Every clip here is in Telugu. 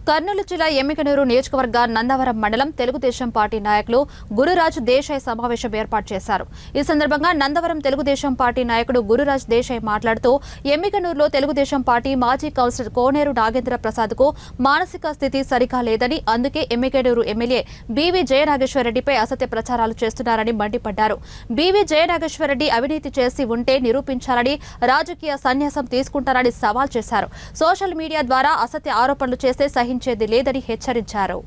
కర్నూలు జిల్లా ఎమ్మికనూరు నియోజకవర్గ నందవరం మండలం తెలుగుదేశం పార్టీ నాయకులు గురురాజ్ దేశాయ్ సమావేశం ఏర్పాటు చేశారు. ఈ సందర్భంగా నందవరం తెలుగుదేశం పార్టీ నాయకుడు గురురాజ్ దేశాయ్ మాట్లాడుతూ ఎమ్మికనూరులో తెలుగుదేశం పార్టీ మాజీ కౌన్సిలర్ కోనేరు నాగేంద్ర ప్రసాద్ కు మానసిక స్థితి సరిగా లేదని, అందుకే ఎమ్మికనూరు ఎమ్మెల్యే బీవీ జయనాగేశ్వరరెడ్డిపై అసత్య ప్రచారాలు చేస్తున్నారని మండిపడ్డారు. బీవీ జయనాగేశ్వరరెడ్డి అవినీతి చేసి ఉంటే నిరూపించాలని, రాజకీయ సన్యాసం తీసుకుంటారని సవాల్ చేశారు. సోషల్ మీడియా ద్వారా అసత్య ఆరోపణలు చేస్తే సహించేది లేదని హెచ్చరించారు.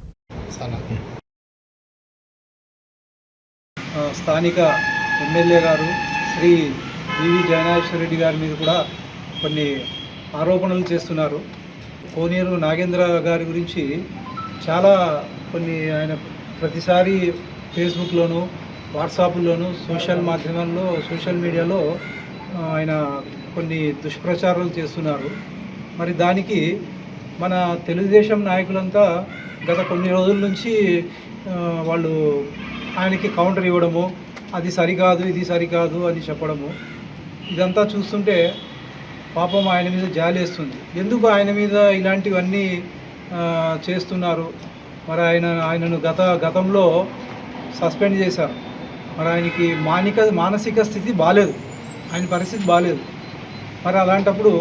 స్థానిక ఎమ్మెల్యే గారు శ్రీ బీవీ జయనాగేశ్వరరెడ్డి గారి మీద కూడా కొన్ని ఆరోపణలు చేస్తున్నారు. కోనేరు నాగేంద్ర గారి గురించి చాలా కొన్ని ఆయన ప్రతిసారి ఫేస్బుక్లోను, వాట్సాప్లోను, సోషల్ మీడియాలో ఆయన కొన్ని దుష్ప్రచారాలు చేస్తున్నారు. మరి దానికి మన తెలుగుదేశం నాయకులంతా గత కొన్ని రోజుల నుంచి వాళ్ళు ఆయనకి కౌంటర్ ఇవ్వడము, అది సరికాదు, ఇది సరికాదు అని చెప్పడము, ఇదంతా చూస్తుంటే పాపం ఆయన మీద జాలేస్తుంది. ఎందుకు ఆయన మీద ఇలాంటివన్నీ చేస్తున్నారు? మరి ఆయనను గతంలో సస్పెండ్ చేశారు. మరి ఆయనకి మానసిక స్థితి బాలేదు, ఆయన పరిస్థితి బాలేదు. మరి అలాంటప్పుడు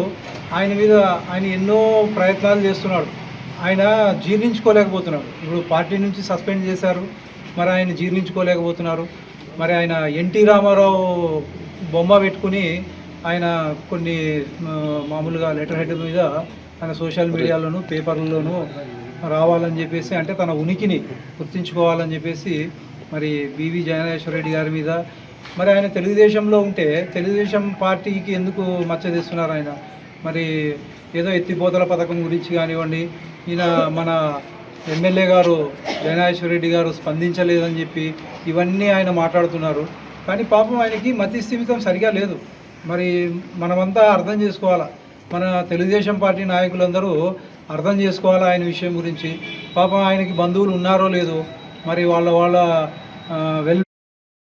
ఆయన ఎన్నో ప్రయత్నాలు చేస్తున్నాడు. ఆయన జీర్ణించుకోలేకపోతున్నాడు. ఇప్పుడు పార్టీ నుంచి సస్పెండ్ చేశారు, మరి ఆయన జీర్ణించుకోలేకపోతున్నారు. మరి ఆయన ఎన్టీ రామారావు బొమ్మ పెట్టుకుని ఆయన కొన్ని మామూలుగా లెటర్ హెడ్ మీద ఆయన సోషల్ మీడియాలోను, పేపర్లలోనూ రావాలని చెప్పేసి, అంటే తన ఉనికిని గుర్తించుకోవాలని చెప్పేసి మరి బీవీ జయనాగేశ్వరరెడ్డి గారి మీద, మరి ఆయన తెలుగుదేశంలో ఉంటే తెలుగుదేశం పార్టీకి ఎందుకు మచ్చ తెస్తున్నారు? ఆయన మరి ఏదో ఎత్తిపోతల పథకం గురించి కానివ్వండి, ఈయన మన ఎమ్మెల్యే గారు జయనాగేశ్వరరెడ్డి గారు స్పందించలేదని చెప్పి ఇవన్నీ ఆయన మాట్లాడుతున్నారు. కానీ పాపం ఆయనకి మతి స్థిమితం సరిగా లేదు. మరి మనమంతా అర్థం చేసుకోవాలా, మన తెలుగుదేశం పార్టీ నాయకులందరూ అర్థం చేసుకోవాలా ఆయన విషయం గురించి. పాపం ఆయనకి బంధువులు ఉన్నారో లేదో, మరి వాళ్ళ వెల్